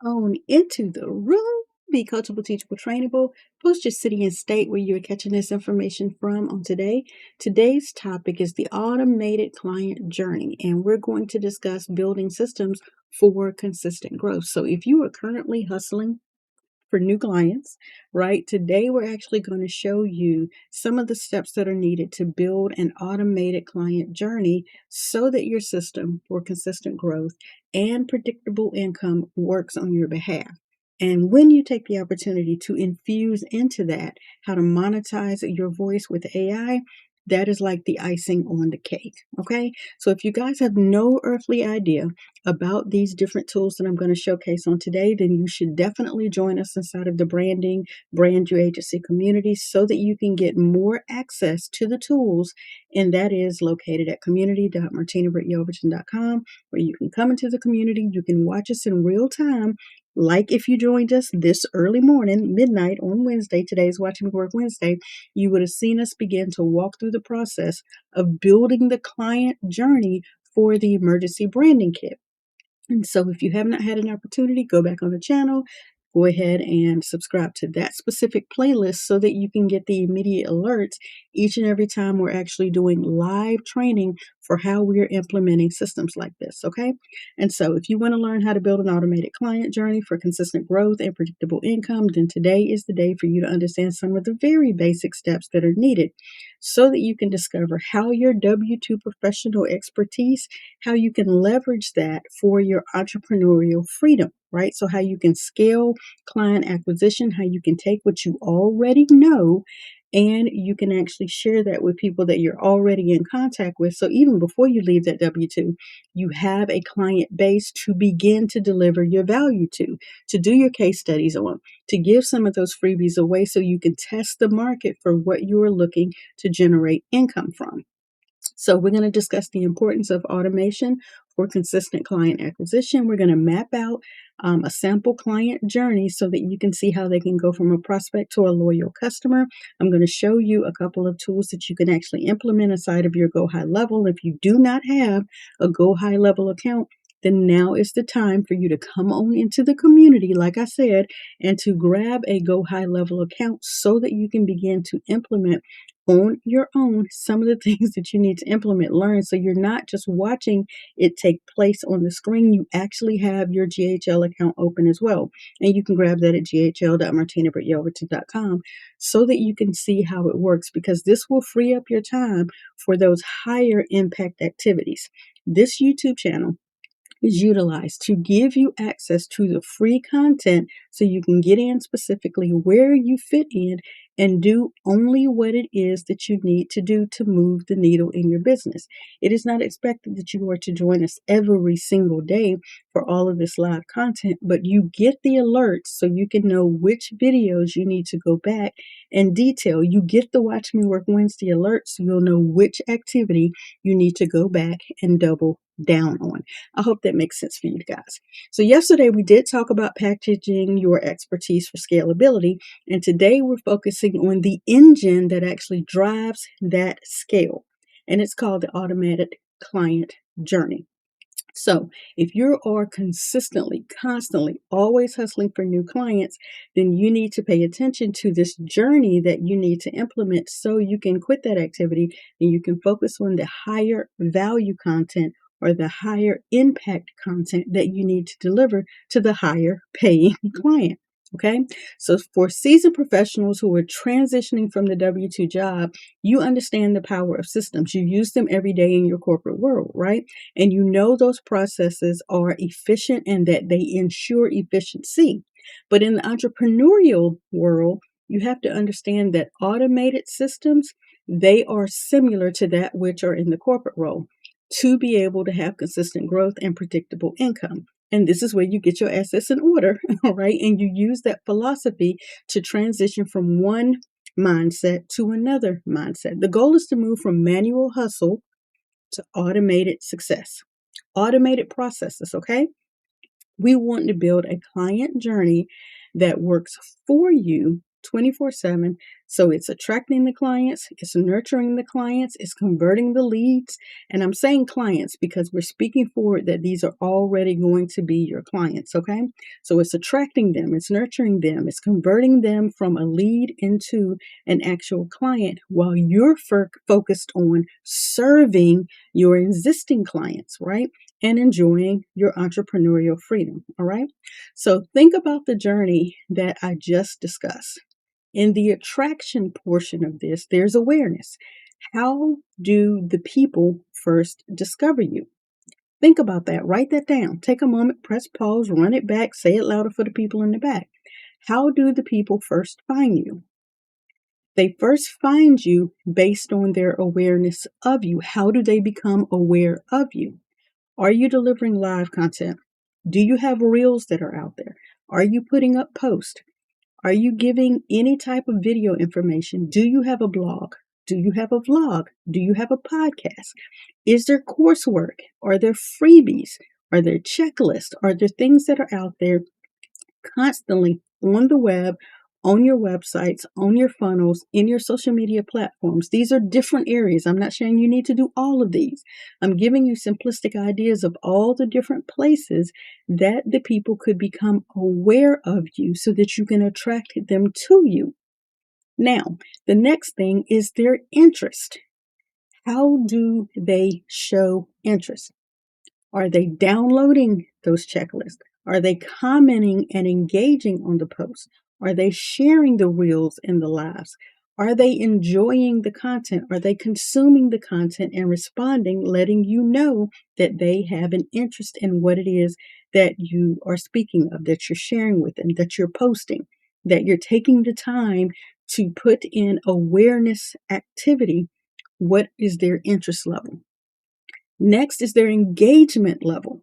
on into the room. Be coachable, teachable, trainable. Post your city and state where you're catching this information from on today. Today's topic is the automated client journey, and we're going to discuss building systems for consistent growth. So if you are currently hustling for new clients, right? Today, we're actually going to show you some of the steps that are needed to build an automated client journey so that your system for consistent growth and predictable income works on your behalf. And when you take the opportunity to infuse into that, how to monetize your voice with AI, that is like the icing on the cake. Okay. So if you guys have no earthly idea about these different tools that I'm going to showcase on today, then you should definitely join us inside of the branding brand new agency community so that you can get more access to the tools. And that is located at community.martinabrityelverton.com, where you can come into the community. You can watch us in real time. Like if you joined us this early morning, midnight on Wednesday, today's Watching Me Work Wednesday, you would have seen us begin to walk through the process of building the client journey for the emergency branding kit. And so if you have not had an opportunity, go back on the channel, go ahead and subscribe to that specific playlist so that you can get the immediate alerts each and every time we're actually doing live training for how we're implementing systems like this, okay? And so if you want to learn how to build an automated client journey for consistent growth and predictable income, then today is the day for you to understand some of the very basic steps that are needed so that you can discover how your W-2 professional expertise, how you can leverage that for your entrepreneurial freedom, right? So, how you can scale client acquisition, how you can take what you already know and you can actually share that with people that you're already in contact with. So, even before you leave that W 2, you have a client base to begin to deliver your value to do your case studies on, to give some of those freebies away so you can test the market for what you are looking to generate income from. So, we're going to discuss the importance of automation for consistent client acquisition. We're going to map out a sample client journey so that you can see how they can go from a prospect to a loyal customer. I'm going to show you a couple of tools that you can actually implement inside of your Go High Level. If you do not have a Go High Level account, then now is the time for you to come on into the community, like I said, and to grab a Go High Level account so that you can begin to implement on your own some of the things that you need to implement, learn, so you're not just watching it take place on the screen. You actually have your GHL account open as well. And you can grab that at ghl.martinabrityelverton.com so that you can see how it works, because this will free up your time for those higher impact activities. This YouTube channel is utilized to give you access to the free content so you can get in specifically where you fit in and do only what it is that you need to do to move the needle in your business. It is not expected that you are to join us every single day for all of this live content, but you get the alerts so you can know which videos you need to go back and detail. You get the Watch Me Work Wednesday alerts so you'll know which activity you need to go back and double down on. I hope that makes sense for you guys. So yesterday we did talk about packaging your expertise for scalability, and today we're focusing on the engine that actually drives that scale, and it's called the automated client journey. So, if you are consistently, constantly, always hustling for new clients, then you need to pay attention to this journey that you need to implement so you can quit that activity and you can focus on the higher value content or the higher impact content that you need to deliver to the higher paying client. Okay, so for seasoned professionals who are transitioning from the W 2 job, you understand the power of systems. You use them every day in your corporate world, right? And you know those processes are efficient and that they ensure efficiency. But in the entrepreneurial world, you have to understand that automated systems, they are similar to that which are in the corporate role to be able to have consistent growth and predictable income. And this is where you get your assets in order, all right? And you use that philosophy to transition from one mindset to another mindset. The goal is to move from manual hustle to automated success, automated processes, okay? We want to build a client journey that works for you 24/7. So it's attracting the clients, it's nurturing the clients, it's converting the leads. And I'm saying clients because we're speaking forward that these are already going to be your clients, okay? So it's attracting them, it's nurturing them, it's converting them from a lead into an actual client while you're focused on serving your existing clients, right? And enjoying your entrepreneurial freedom, all right? So think about the journey that I just discussed. In the attraction portion of this, there's awareness. How do the people first discover you? Think about that. Write that down. Take a moment, press pause, run it back, say it louder for the people in the back. How do the people first find you? They first find you based on their awareness of you. How do they become aware of you? Are you delivering live content? Do you have reels that are out there? Are you putting up posts? Are you giving any type of video information? Do you have a blog? Do you have a vlog? Do you have a podcast? Is there coursework? Are there freebies? Are there checklists? Are there things that are out there constantly on the web, on your websites, on your funnels, in your social media platforms? These are different areas. I'm not saying you need to do all of these. I'm giving you simplistic ideas of all the different places that the people could become aware of you so that you can attract them to you. Now, the next thing is their interest. How do they show interest? Are they downloading those checklists? Are they commenting and engaging on the posts? Are they sharing the reels and the lives? Are they enjoying the content? Are they consuming the content and responding, letting you know that they have an interest in what it is that you are speaking of, that you're sharing with them, that you're posting, that you're taking the time to put in awareness activity? What is their interest level? Next is their engagement level.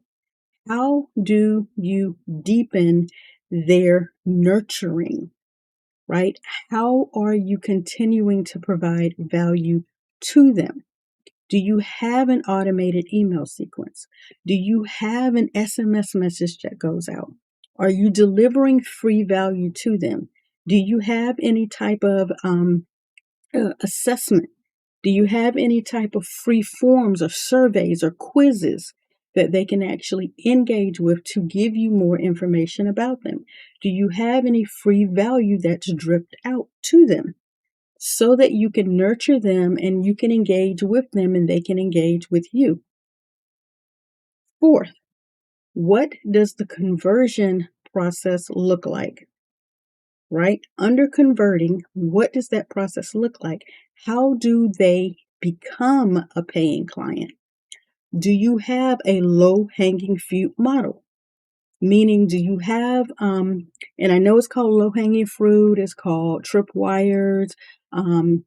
How do you deepen their nurturing, right? How are you continuing to provide value to them? Do you have an automated email sequence? Do you have an SMS message that goes out? Are you delivering free value to them? Do you have any type of assessment? Do you have any type of free forms or surveys or quizzes that they can actually engage with to give you more information about them? Do you have any free value that's dripped out to them so that you can nurture them and you can engage with them and they can engage with you? Fourth, what does the conversion process look like? Right? Under converting, what does that process look like? How do they become a paying client? Do you have a low hanging fruit model? Meaning, do you have, and I know it's called low hanging fruit, it's called tripwires, um,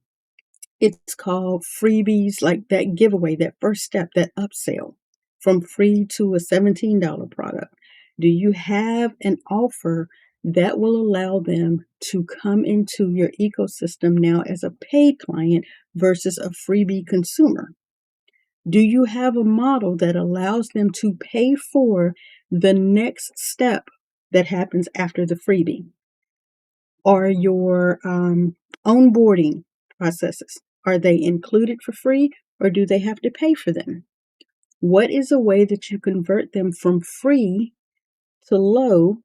it's called freebies, like that giveaway, that first step, that upsell from free to a $17 product. Do you have an offer that will allow them to come into your ecosystem now as a paid client versus a freebie consumer? Do you have a model that allows them to pay for the next step that happens after the freebie? Are your onboarding processes, are they included for free or do they have to pay for them? What is a way that you convert them from free to low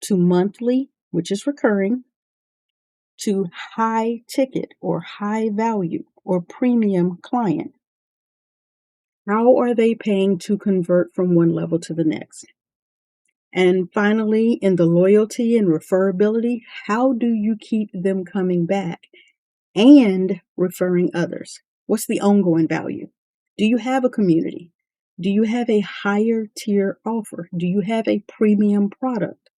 to monthly, which is recurring, to high ticket or high value or premium client? How are they paying to convert from one level to the next? And finally, in the loyalty and referability, how do you keep them coming back and referring others? What's the ongoing value? Do you have a community? Do you have a higher tier offer? Do you have a premium product?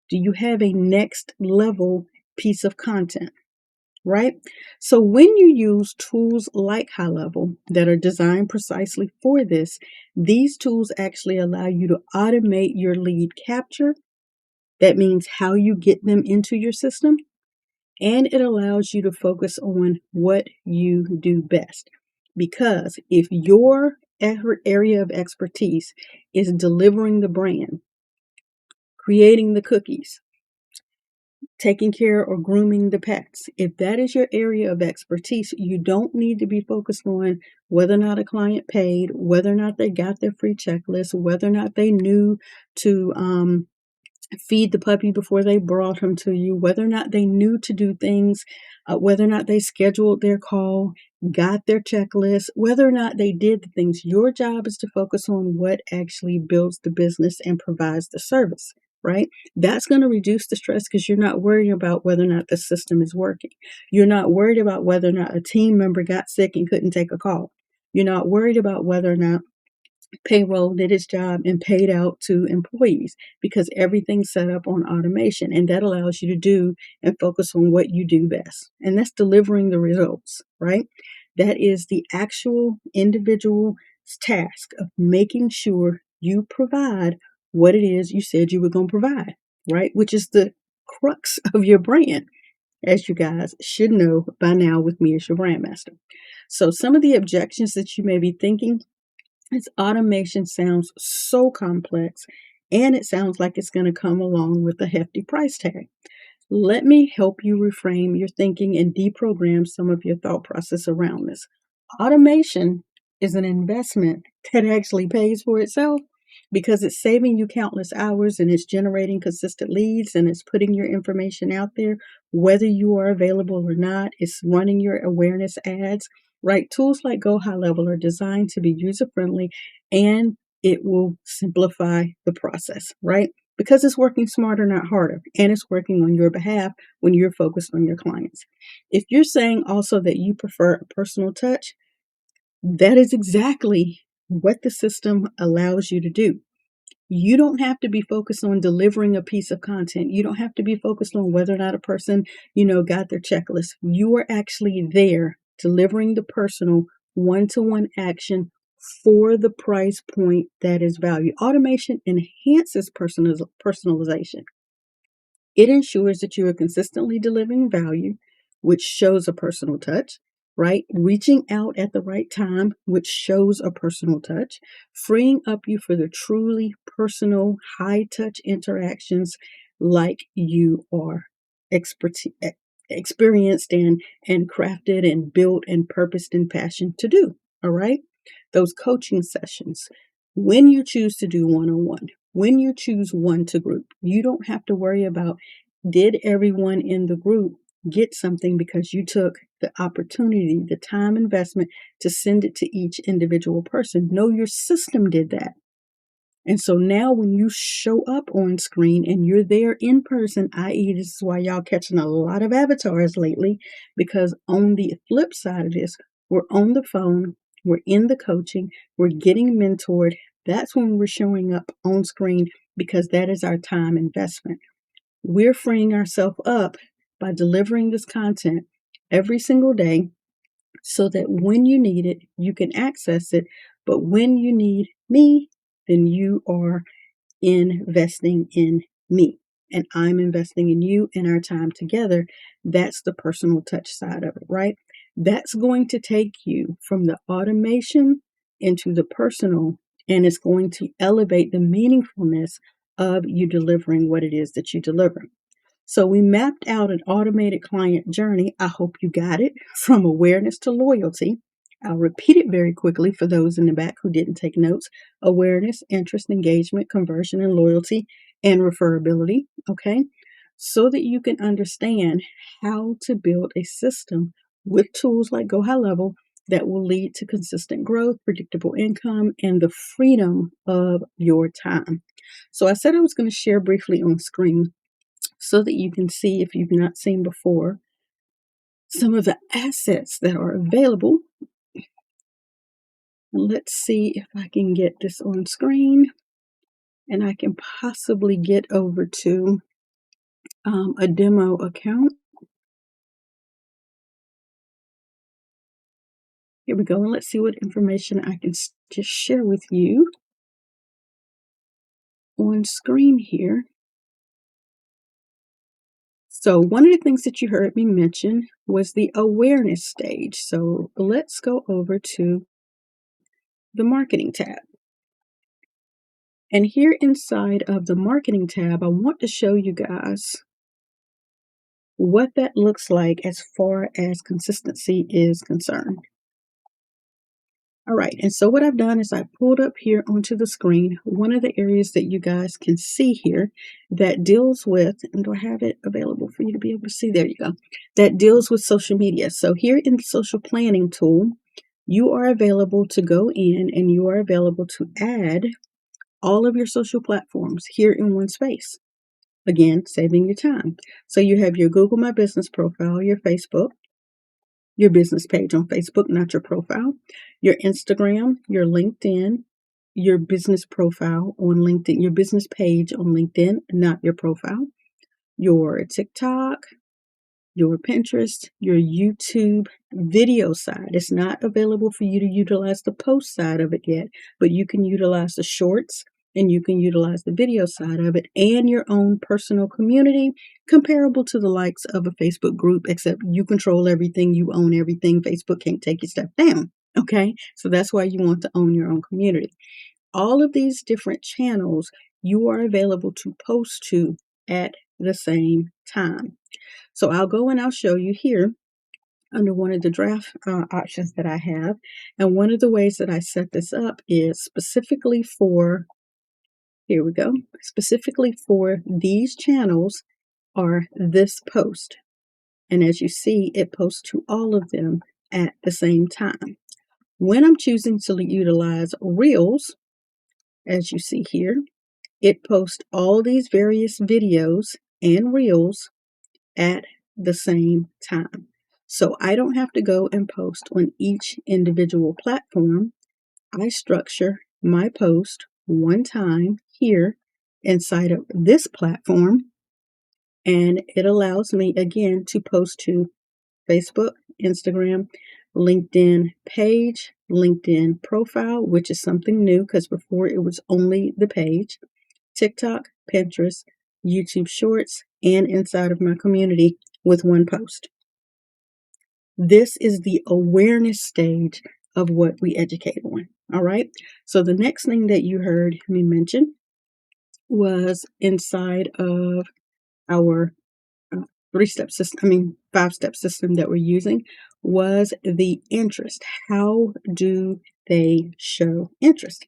Do you have a next level piece of content? Right? So when you use tools like High Level that are designed precisely for this, these tools actually allow you to automate your lead capture. That means how you get them into your system. And it allows you to focus on what you do best. Because if your area of expertise is delivering the brand, creating the cookies, taking care or grooming the pets. If that is your area of expertise, you don't need to be focused on whether or not a client paid, whether or not they got their free checklist, whether or not they knew to feed the puppy before they brought him to you, whether or not they knew to do things, whether or not they scheduled their call, got their checklist, whether or not they did the things. Your job is to focus on what actually builds the business and provides the service, right? That's going to reduce the stress because you're not worried about whether or not the system is working. You're not worried about whether or not a team member got sick and couldn't take a call. You're not worried about whether or not payroll did its job and paid out to employees because everything's set up on automation, and that allows you to do and focus on what you do best, and that's delivering the results, right? That is the actual individual task of making sure you provide what it is you said you were going to provide, right? Which is the crux of your brand, as you guys should know by now with me as your brand master. So some of the objections that you may be thinking: this automation sounds so complex, and it sounds like it's going to come along with a hefty price tag. Let me help you reframe your thinking and deprogram some of your thought process around this. Automation is an investment that actually pays for itself because it's saving you countless hours and it's generating consistent leads and it's putting your information out there, whether you are available or not. It's running your awareness ads, right? Tools like Go High Level are designed to be user friendly, and it will simplify the process, right? Because it's working smarter, not harder, and it's working on your behalf when you're focused on your clients. If you're saying also that you prefer a personal touch, that is exactly what the system allows you to do. You don't have to be focused on delivering a piece of content. You don't have to be focused on whether or not a person, got their checklist. You are actually there delivering the personal one-to-one action for the price point that is value. Automation enhances personalization. It ensures that you are consistently delivering value, which shows a personal touch, right? Reaching out at the right time, which shows a personal touch, freeing up you for the truly personal, high touch interactions like you are expertise, experienced and crafted and built and purposed and passionate to do. All right. Those coaching sessions, when you choose to do one on one, when you choose one to group, you don't have to worry about did everyone in the group get something because you took the opportunity, the time investment to send it to each individual person. No, your system did that. And so now when you show up on screen and you're there in person, i.e., this is why y'all catching a lot of avatars lately, because on the flip side of this, we're on the phone, we're in the coaching, we're getting mentored. That's when we're showing up on screen because that is our time investment. We're freeing ourselves up by delivering this content every single day so that when you need it, you can access it. But when you need me, then you are investing in me. And I'm investing in you and our time together. That's the personal touch side of it, right? That's going to take you from the automation into the personal, and it's going to elevate the meaningfulness of you delivering what it is that you deliver. So we mapped out an automated client journey. I hope you got it, from awareness to loyalty. I'll repeat it very quickly for those in the back who didn't take notes. Awareness, interest, engagement, conversion, and loyalty, and referability. Okay. So that you can understand how to build a system with tools like Go High Level that will lead to consistent growth, predictable income, and the freedom of your time. So I said I was going to share briefly on screen so that you can see, if you've not seen before, some of the assets that are available. And let's see if I can get this on screen and I can possibly get over to a demo account. Here we go. And let's see what information I can just share with you on screen here. So one of the things that you heard me mention was the awareness stage. So let's go over to the marketing tab. And here inside of the marketing tab, I want to show you guys what that looks like as far as consistency is concerned. All right, and so what I've done is I pulled up here onto the screen one of the areas that you guys can see here that deals with, and do I have it available for you to be able to see? There you go. That deals with social media. So here in the social planning tool, you are available to go in and you are available to add all of your social platforms here in one space. Again, saving your time. So you have your Google My Business profile, your Facebook, your business page on Facebook, not your profile, your Instagram, your LinkedIn, your business profile on LinkedIn, your business page on LinkedIn, not your profile, your TikTok, your Pinterest, your YouTube video side. It's not available for you to utilize the post side of it yet, but you can utilize the shorts and you can utilize the video side of it and your own personal community comparable to the likes of a Facebook group, except you control everything, you own everything. Facebook can't take your stuff down. Okay, so that's why you want to own your own community. All of these different channels you are available to post to at the same time. So I'll go and I'll show you here under one of the draft options that I have. And one of the ways that I set this up is specifically for, here we go, specifically for these channels are this post. And as you see, it posts to all of them at the same time. When I'm choosing to utilize Reels, as you see here, it posts all these various videos and Reels at the same time. So I don't have to go and post on each individual platform. I structure my post one time here inside of this platform, and it allows me again to post to Facebook, Instagram, LinkedIn page, LinkedIn profile, which is something new because before it was only the page, TikTok, Pinterest, YouTube Shorts, and inside of my community with one post. This is the awareness stage of what we educate on. All right. So the next thing that you heard me mention was inside of our 3-step system, 5-step system that we're using was the interest. How do they show interest?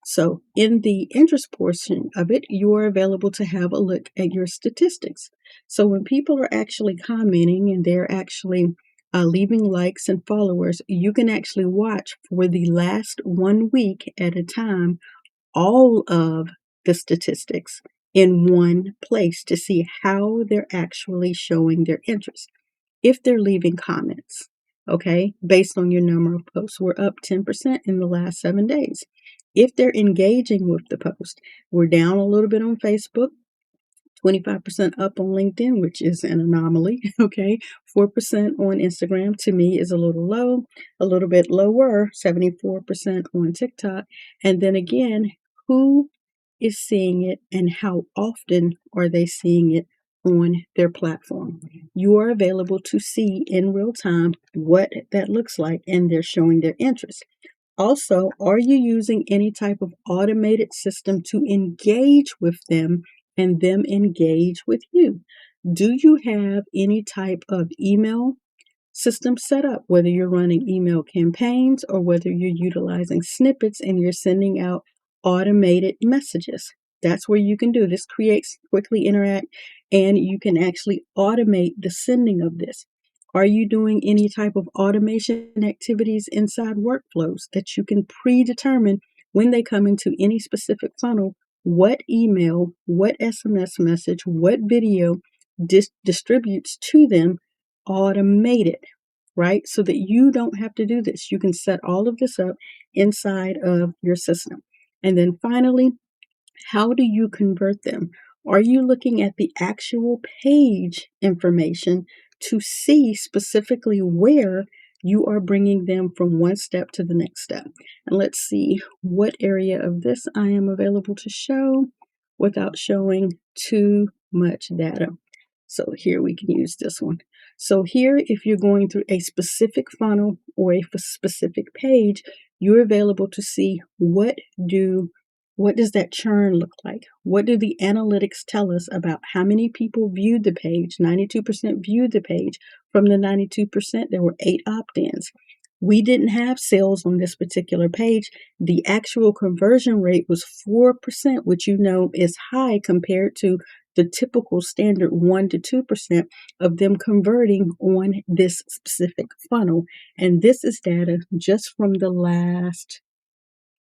So in the interest portion of it, you are available to have a look at your statistics. So when people are actually commenting and they're actually leaving likes and followers, you can actually watch for the last 1 week at a time all of the statistics in one place to see how they're actually showing their interest. If they're leaving comments, okay, based on your number of posts, we're up 10% in the last 7 days. If they're engaging with the post, we're down a little bit on Facebook, 25% up on LinkedIn, which is an anomaly, okay? 4% on Instagram to me is a little low, a little bit lower, 74% on TikTok. And then again, who is seeing it and how often are they seeing it on their platform? You are available to see in real time what that looks like and they're showing their interest. Also, are you using any type of automated system to engage with them and them engage with you? Do you have any type of email system set up, whether you're running email campaigns or whether you're utilizing snippets and you're sending out automated messages? That's where you can do this. Create, quickly interact, and you can actually automate the sending of this. Are you doing any type of automation activities inside workflows that you can predetermine when they come into any specific funnel, what email, what SMS message, what video distributes to them automated, right? So that you don't have to do this. You can set all of this up inside of your system. And then finally, how do you convert them? Are you looking at the actual page information to see specifically where you are bringing them from one step to the next step? And let's see what area of this I am available to show without showing too much data. So here we can use this one. So here, if you're going through a specific funnel or a specific page, you're available to see what do What does that churn look like? What do the analytics tell us about how many people viewed the page? 92% viewed the page. From the 92%, there were 8 opt-ins. We didn't have sales on this particular page. The actual conversion rate was 4%, which you know is high compared to the typical standard 1 to 2% of them converting on this specific funnel. And this is data just from the last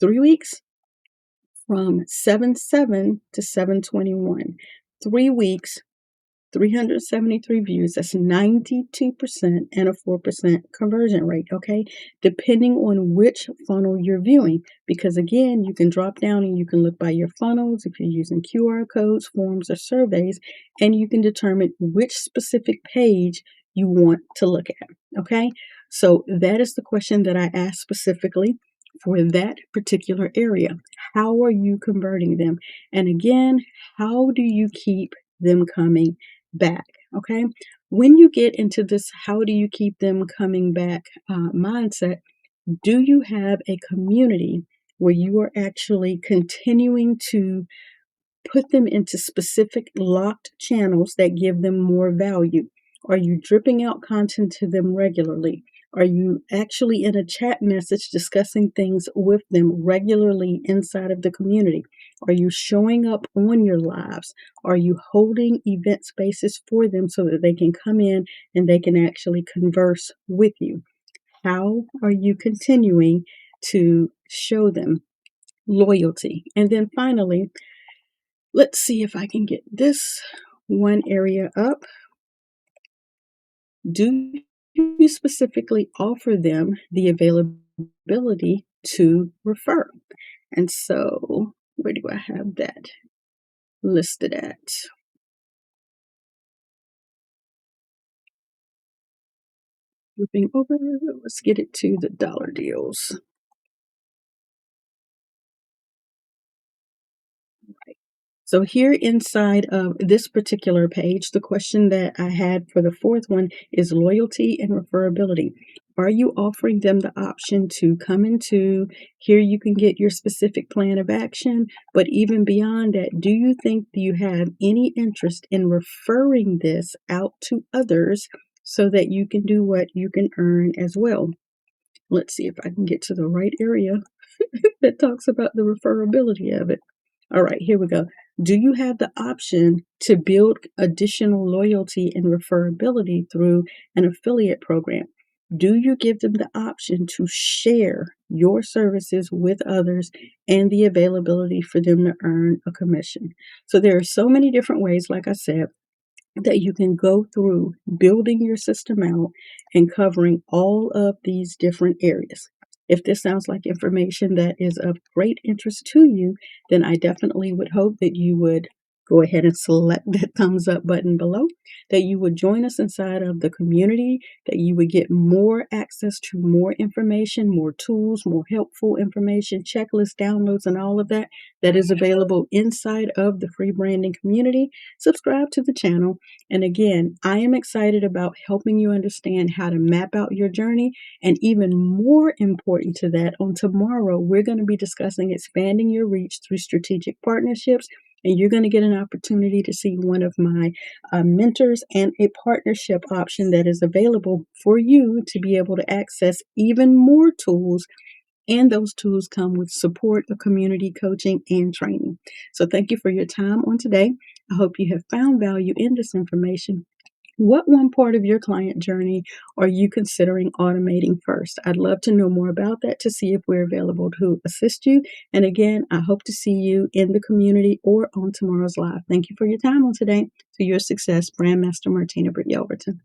3 weeks, from 7/7 to 7/21. 3 weeks, 373 views. That's 92% and a 4% conversion rate, okay? Depending on which funnel you're viewing. Because again, you can drop down and you can look by your funnels if you're using QR codes, forms, or surveys, and you can determine which specific page you want to look at, okay? So that is the question that I asked specifically for that particular area. How are you converting them? And again, how do you keep them coming back? Okay. When you get into this, how do you keep them coming back mindset? Do you have a community where you are actually continuing to put them into specific locked channels that give them more value? Are you dripping out content to them regularly? Are you actually in a chat message discussing things with them regularly inside of the community? Are you showing up on your lives? Are you holding event spaces for them so that they can come in and they can actually converse with you? How are you continuing to show them loyalty? And then finally, let's see if I can get this one area up. Do you specifically offer them the availability to refer? And so, where do I have that listed at? Flipping over, let's get it to the dollar deals. So here inside of this particular page, the question that I had for the fourth one is loyalty and referability. Are you offering them the option to come into here? You can get your specific plan of action, but even beyond that, do you think you have any interest in referring this out to others so that you can do what you can earn as well? Let's see if I can get to the right area that talks about the referability of it. All right, here we go. Do you have the option to build additional loyalty and referability through an affiliate program? Do you give them the option to share your services with others and the availability for them to earn a commission? So there are so many different ways, like I said, that you can go through building your system out and covering all of these different areas. If this sounds like information that is of great interest to you, then I definitely would hope that you would go ahead and select that thumbs up button below, that you would join us inside of the community, that you would get more access to more information, more tools, more helpful information, checklists, downloads, and all of that that is available inside of the free branding community. Subscribe to the channel. And again, I am excited about helping you understand how to map out your journey. And even more important to that, on tomorrow, we're going to be discussing expanding your reach through strategic partnerships. And you're going to get an opportunity to see one of my mentors and a partnership option that is available for you to be able to access even more tools. And those tools come with support, a community, coaching, and training. So thank you for your time on today. I hope you have found value in this information. What one part of your client journey are you considering automating first? I'd love to know more about that to see if we're available to assist you. And again, I hope to see you in the community or on tomorrow's live. Thank you for your time on today. To your success, Brand Master Martina Britt Yelverton.